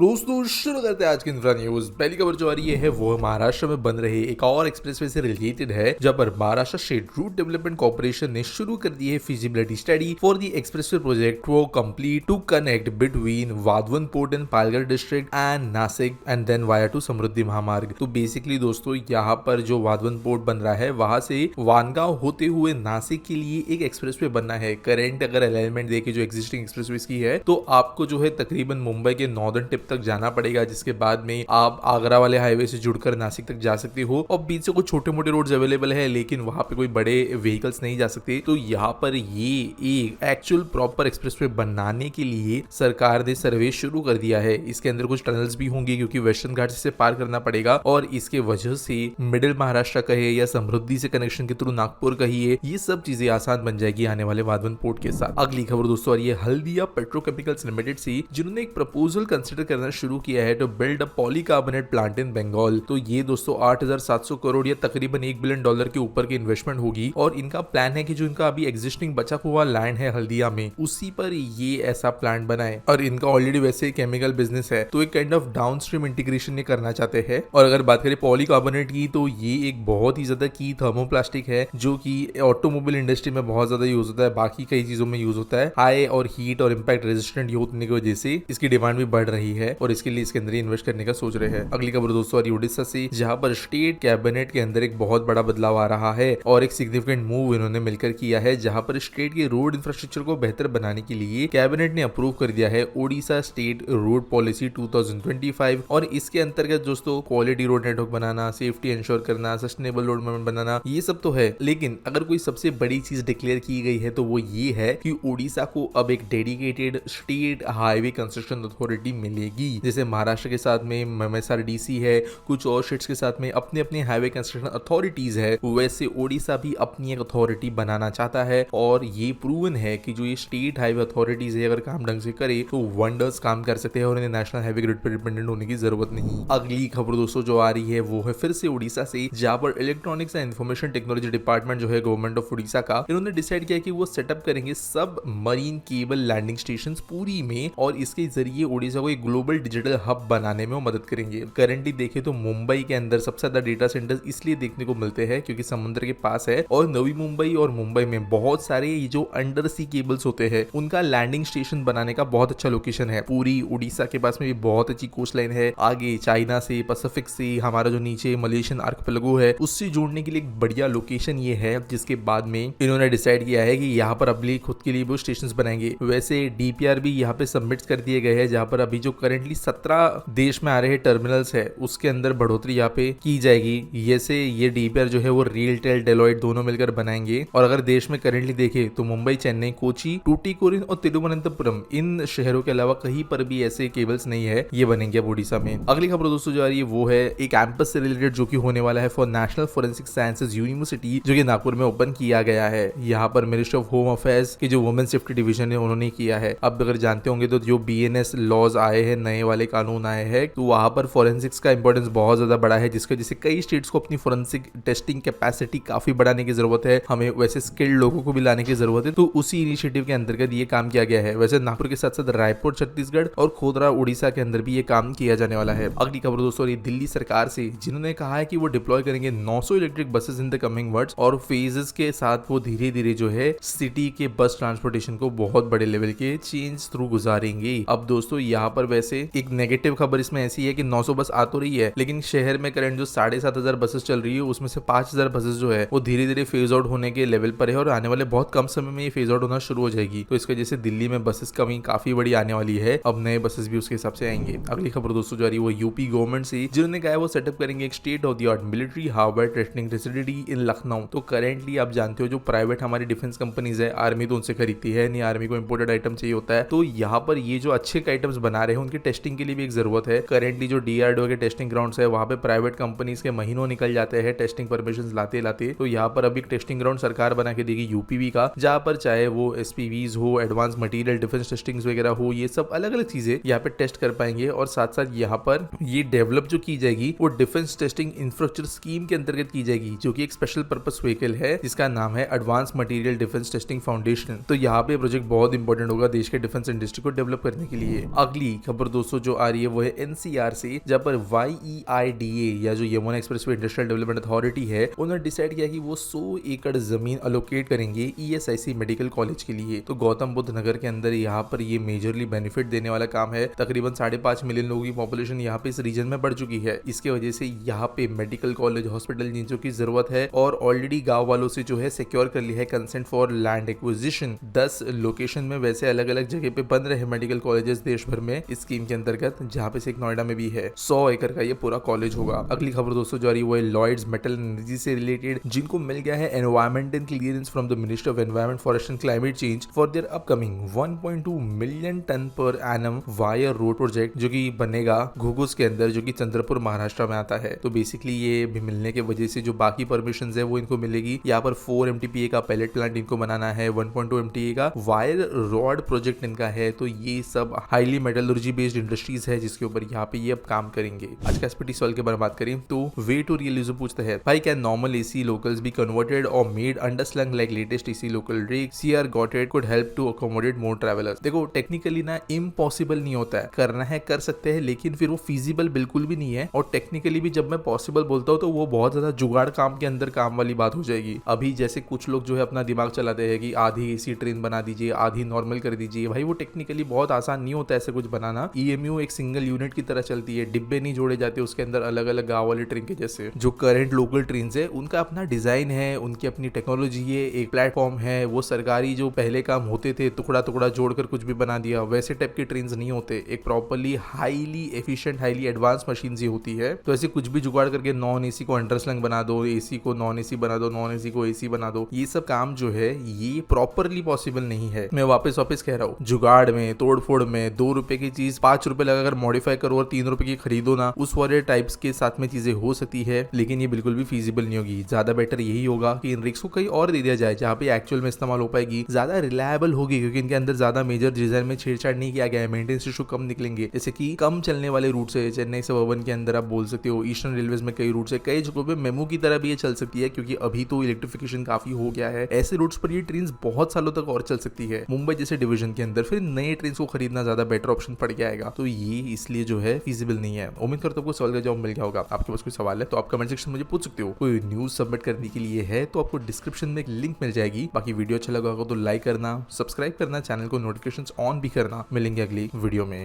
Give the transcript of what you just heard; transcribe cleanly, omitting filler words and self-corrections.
दोस्तों शुरू करते हैं आज की इंफ्रा न्यूज। पहली खबर जो आ रही है वो महाराष्ट्र में बन रहे एक और एक्सप्रेसवे से रिलेटेड है, जहां पर Maharashtra state road development corporation ने शुरू कर दी है feasibility study for the expressway project वो complete to connect between Vadhavan port and Palghar district and Nashik and then via to Samruddhi Mahamarg. तो बेसिकली दोस्तों यहाँ पर जो वाधवन पोर्ट बन रहा है वहां से वानगांव होते हुए नासिक के लिए एक एक्सप्रेसवे बनना है। करेंट अगर अलाइनमेंट देखे जो एक्जिस्टिंग एक्सप्रेसवे की है तो आपको जो है तकरीबन मुंबई के नॉर्दर्न टिप तक जाना पड़ेगा, जिसके बाद में आप आगरा वाले हाईवे से जुड़कर नासिक तक जा सकते हो और बीच से कुछ छोटे मोटे रोड्स अवेलेबल है, लेकिन वहां पे कोई बड़े व्हीकल्स नहीं जा सकते। तो यहाँ पर ये एक एक्चुअल प्रॉपर एक्सप्रेसवे बनाने के लिए सरकार ने सर्वे शुरू कर दिया है। इसके अंदर कुछ टनल्स भी होंगे क्योंकि वेस्टर्न घाट से पार करना पड़ेगा और इसके वजह से मिडिल महाराष्ट्र कहे या समृद्धि से कनेक्शन के थ्रू नागपुर कहिए, ये सब चीजें आसान बन जाएगी आने वाले वाधवन पोर्ट के साथ। अगली खबर दोस्तों ये हल्दिया पेट्रोकेमिकल्स लिमिटेड से, जिन्होंने एक प्रपोजल कंसिडर करना शुरू किया है to build a polycarbonate plant in Bengal. तो ये दोस्तों 8,700 करोड़ या तकरीबन $1 बिलियन के ऊपर की इन्वेस्टमेंट होगी और इनका प्लान है कि जो इनका अभी एग्जिस्टिंग बचा हुआ लैंड है हल्दिया में, उसी पर ये ऐसा प्लांट बनाए। और इनका ऑलरेडी वैसे केमिकल बिजनेस है तो एक काइंड ऑफ डाउनस्ट्रीम इंटीग्रेशन ये करना चाहते हैं। और अगर बात करें पॉलीकार्बोनेट की तो ये एक बहुत ही ज्यादा की थर्मोप्लास्टिक है जो कि ऑटोमोबाइल इंडस्ट्री में बहुत ज्यादा यूज होता है, बाकी कई चीजों में यूज होता है। हाई और हीट और इम्पैक्ट रेजिस्टेंट होने की वजह से इसकी डिमांड भी बढ़ रही है और इसके लिए इसके अंदर इन्वेस्ट करने का सोच रहे हैं। अगली खबर दोस्तों उड़ीसा से, जहां पर स्टेट कैबिनेट के अंदर एक बहुत बड़ा बदलाव आ रहा है और एक सिग्निफिकेंट मूव इन्होंने मिलकर किया है, जहां पर स्टेट के रोड इंफ्रास्ट्रक्चर को बेहतर बनाने के लिए कैबिनेट ने अप्रूव कर दिया है ओडिशा स्टेट रोड पॉलिसी 2025। और इसके अंतर्गत दोस्तों क्वालिटी रोड नेटवर्क बनाना, सेफ्टी इंश्योर करना, सस्टेनेबल रोड मूवमेंट बनाना, ये सब तो है, लेकिन अगर कोई सबसे बड़ी चीज डिक्लेयर की गई है तो वो ये है कि ओडिशा को अब एक dedicated state highway construction authority मिलेगी। जैसे महाराष्ट्र के साथ में MSRDC है, कुछ और स्टेट्स के साथ में अपने अपने हाईवे कंस्ट्रक्शन अथॉरिटीज है, वैसे ओडिशा भी अपनी एक अथॉरिटी बनाना चाहता है। और ये प्रूवन है कि जो ये स्टेट हाईवे अथॉरिटीज है अगर काम ढंग से करे तो वंडर्स काम कर सकते हैं और इन्हें नेशनल हाईवे ग्रिड पर डिपेंडेंट होने की जरूरत नहीं। अगली खबर दोस्तों जो आ रही है वो है फिर से उड़ीसा से, जहां पर electronics and information technology department जो है गवर्नमेंट ऑफ उड़ीसा का, इन्होंने डिसाइड किया कि वो सेटअप करेंगे सब मरीन केबल लैंडिंग स्टेशन पूरी में और इसके जरिए उड़ीसा को एक ग्लोबल डिजिटल हब बनाने में वो मदद करेंगे। करंटली देखे तो मुंबई के अंदर सबसे ज्यादा डेटा सेंटर्स इसलिए देखने को मिलते हैं क्योंकि समुद्र के पास है और नवी मुंबई और मुंबई में बहुत सारे ये जो अंडर सी केबल्स होते हैं उनका लैंडिंग स्टेशन बनाने का बहुत अच्छा लोकेशन है। पूरी उड़ीसा के पास में भी बहुत अच्छी कोस्ट लाइन है, आगे चाइना से, पैसिफिक से, हमारा जो नीचे मलेशियन आर्कपेलागो है उससे जोड़ने के लिए एक बढ़िया लोकेशन ये है। जिसके बाद में इन्होंने डिसाइड किया है कि यहाँ पर अगली खुद के लिए वो स्टेशन बनाएंगे। वैसे DPR भी यहाँ पे सबमिट कर दिए गए हैं, जहाँ पर अभी जो करेंटली 17 देश में आ रहे टर्मिनल्स है उसके अंदर बढ़ोतरी यहाँ पे की जाएगी। जैसे ये DPR जो है वो रियलटेल डेलॉइट दोनों मिलकर बनाएंगे। और अगर देश में करेंटली देखे तो मुंबई, चेन्नई, कोची, टूटिकोरिन और तिरुवनंतपुरम इन शहरों के अलावा कहीं पर भी ऐसे केबल्स नहीं है, ये बनेंगे अब ओडिशा में। अगली खबर दोस्तों जो आ रही है वो है एक कैंपस से रिलेटेड जो कि होने वाला है for national forensic sciences university, जो कि नागपुर में ओपन किया गया है। यहाँ पर मिनिस्ट्री ऑफ होम अफेयर्स की जो वुमेन सेफ्टी डिवीजन है उन्होंने किया है। अब अगर जानते होंगे तो जो BNS लॉज आए हैं, नए वाले कानून आए हैं, तो वहां पर फोरेंसिक्स का इंपॉर्टेंस बहुत ज्यादा बड़ा है, जिसके वजह से कई स्टेट्स को अपनी फोरेंसिक टेस्टिंग कैपेसिटी काफी बढ़ाने की जरूरत है। हमें वैसे स्किल्ड लोगों को भी लाने की जरूरत है, तो उसी इनिशिएटिव के अंतर्गत ये काम किया गया है। वैसे नागपुर के साथ साथ रायपुर छत्तीसगढ़ और खोदरा उड़ीसा के अंदर भी ये काम किया जाने वाला है। अगली खबर दोस्तों ये दिल्ली सरकार से, जिन्होंने कहा है कि वो डिप्लॉय करेंगे 900 electric buses in the coming words और फेजेस के साथ वो धीरे धीरे जो है सिटी के बस ट्रांसपोर्टेशन को बहुत बड़े लेवल के चेंज थ्रू गुजारेंगे। अब दोस्तों यहाँ पर वैसे एक नेगेटिव खबर इसमें ऐसी है कि 900 बस आ तो रही है, लेकिन शहर में करंट जो 7,500 बसेस चल रही है उसमें से 5,000 बसेस जो है वो धीरे धीरे फेज आउट होने के लेवल पर है और आने वाले बहुत कम समय में ये फेज आउट होना शुरू हो जाएगी। तो इसकी वजह से दिल्ली में बसेस कमी काफी बड़ी आने वाली है। अब नए बसेस भी उसके हिसाब से आएंगे। अगली खबर दोस्तों जो आ रही है वो यूपी गवर्नमेंट से, जिन्होंने कहा है वो सेटअप करेंगे एक state of the art military harbour testing facility in Lucknow. तो करेंटली आप जानते हो जो प्राइवेट हमारी डिफेंस कंपनीज है, आर्मी तो उनसे खरीदती है नहीं, आर्मी को इंपोर्टेड आइटम चाहिए होता है, तो यहाँ पर ये जो अच्छे आइटम्स बना रहे हैं उनकी टेस्टिंग के लिए भी एक जरूरत है। करेंटली जो DRDO के टेस्टिंग ग्राउंड्स है वहाँ पे प्राइवेट कंपनीज के महीनों निकल जाते हैं टेस्टिंग परमिशन लाते लाते, तो यहाँ पर अभी टेस्टिंग ग्राउंड सरकार बना के देगी UPV का, जहाँ पर चाहे वो SPVs हो, एडवांस मटेरियल डिफेंस टेस्टिंग वगैरह हो, ये सब अलग अलग चीजें यहाँ पे टेस्ट कर पाएंगे। और साथ साथ यहाँ पर ये डेवलप जो की जाएगी वो डिफेंस टेस्टिंग इंफ्रास्ट्रक्चर स्कीम के अंतर्गत की जाएगी, जो कि एक स्पेशल पर्पस व्हीकल है जिसका नाम है advance material defence testing foundation. तो यहाँ पे प्रोजेक्ट बहुत इंपॉर्टेंट होगा देश के डिफेंस इंडस्ट्री को डेवलप करने के लिए। अगली खबर दोस्तों जो आ रही है वो है एनसीआर से, जहाँ पर YEIDA या जो Yamuna expressway industrial development authority है, उन्होंने डिसाइड किया कि वो 100 एकड़ जमीन अलोकेट करेंगे ESIC मेडिकल कॉलेज के लिए। तो गौतम बुद्ध नगर के अंदर यहाँ पर ये मेजरली बेनिफिट देने वाला काम है। तकरीबन 5.5 मिलियन लोगों की पॉपुलेशन यहाँ पे इस रीजन में बढ़ चुकी है। इसके वजह से यहाँ पे मेडिकल कॉलेज, हॉस्पिटल चीजों की जरूरत है और ऑलरेडी गांव वालों से जो है सिक्योर कर लिया है consent for land acquisition. 10 location में वैसे अलग अलग जगह पे बन रहे मेडिकल कॉलेजेस देश भर में इस स्कीम के अंतर्गत, जहाँ पे से एक नोएडा में भी है। 100 एकड़ का ये पूरा कॉलेज होगा। अगली खबर दोस्तों जो आ रही है वो है लॉयड्स मेटल एनर्जी से रिलेटेड, जिनको मिल गया है environmental clearance from the ministry of environment, forest and climate change for their upcoming 1.2 million ton per annum wire rod project, जो कि बनेगा घुघुस के अंदर, जो कि चंद्रपुर महाराष्ट्र में आता है। तो बेसिकली ये भी मिलने की वजह से जो बाकी परमिशन है वो इनको मिलेगी। यहाँ पर 4 MTPA का पैलेट प्लांट इनको बनाना है, 1.2 MTPA का वायर रॉड प्रोजेक्ट इनका है। तो ये सब हाईली मेटलर्जी बेस्ड इंडस्ट्रीज है जिसके ऊपर यहाँ पे ये अब काम करेंगे। आज का एसपीटी सवाल के बारे में बात करें तो वे टू रियलिज्म पूछता है, भाई क्या normal AC locals be converted और made underslung like latest AC local rig CR got it could help to accommodate more travelers। देखो टेक्निकली ना इम्पॉसिबल नहीं होता है, करना है कर सकते हैं, लेकिन फिर वो फिजिबल बिल्कुल भी नहीं है। और टेक्निकली भी जब मैं पॉसिबल बोलता हूँ तो वो बहुत ज्यादा जुगाड़ काम के अंदर काम वाली बात हो जाएगी। अभी जैसे कुछ लोग जो है अपना दिमाग चलाते हैं कि आधी एसी ट्रेन बना दीजिए, आधी नॉर्मल कर दीजिए। भाई वो टेक्निकली बहुत आसान नहीं होता ऐसे कुछ बनाना। EMU एक सिंगल यूनिट की तरह चलती है, डिब्बे नहीं जोड़े जाते उसके अंदर अलग अलग गाँव वाले ट्रेन के जैसे। जो करंट लोकल ट्रेन है उनका अपना डिजाइन है, उनकी अपनी टेक्नोलॉजी है, एक प्लेटफॉर्म है। वो सरकारी जो पहले काम होते थे टुकड़ा टुकड़ा जोड़कर कुछ भी बना दिया, वैसे टाइप के ट्रेन नहीं होते। एक properly highly efficient, highly advance machine ही होती है। तो ऐसे कुछ भी जुगाड़ करके नॉन एसी को अंडरस्लैंग बना दो, एसी को नॉन एसी बना दो, नॉन एसी को एसी बना दो, ये सब काम जो है ये प्रॉपरली पॉसिबल नहीं है। मैं वापस कह रहा हूँ, जुगाड़ में, तोड़फोड़ में 2 रुपए की चीज 5 रुपए लगाकर मॉडिफाई करो और 3 रुपए की खरीदो ना, उस वाले टाइप्स के साथ में चीजें हो सकती है, लेकिन ये बिल्कुल भी फिजिबल नहीं होगी। ज्यादा बेटर यही होगा कि इन रिक्स को कहीं और दे दिया जाए जहाँ पे एक्चुअल में इस्तेमाल हो पाएगी, ज्यादा रिलायबल होगी, क्योंकि इनके अंदर ज्यादा मेजर डिजाइन में छेड़छाड़ नहीं किया गया है। मेंटेनेंस इशू कम निकलेंगे, जैसे कि कम चलने वाले रूट से चेन्नई सबअर्बन के अंदर आप बोल सकते हो, ईस्टर्न रेलवेज में कई रूट है, कई जगहों पे मेमो की तरह भी ये चल सकती है, क्योंकि अभी तो इलेक्ट्रिफिकेशन काफी हो गया है। ऐसे रूट्स पर ये ट्रेन बहुत सालों तक और चल सकती है। मुंबई जैसे डिवीजन के अंदर फिर नए ट्रेन को खरीदना ज्यादा बेटर ऑप्शन पड़ जाएगा। तो ये इसलिए जो है फिजिबल नहीं है। उम्मीद करता हूं आपको सवाल का जवाब मिल गया होगा। आपके पास कोई सवाल है तो आप कमेंट सेक्शन में मुझे पूछ सकते हो। कोई न्यूज सबमिट करने के लिए है तो आपको डिस्क्रिप्शन में एक लिंक मिल जाएगी। बाकी वीडियो अच्छा लगा होगा तो लाइक करना, सब्सक्राइब करना, चैनल को नोटिफिकेशंस ऑन भी करना। मिलेंगे अगली वीडियो में।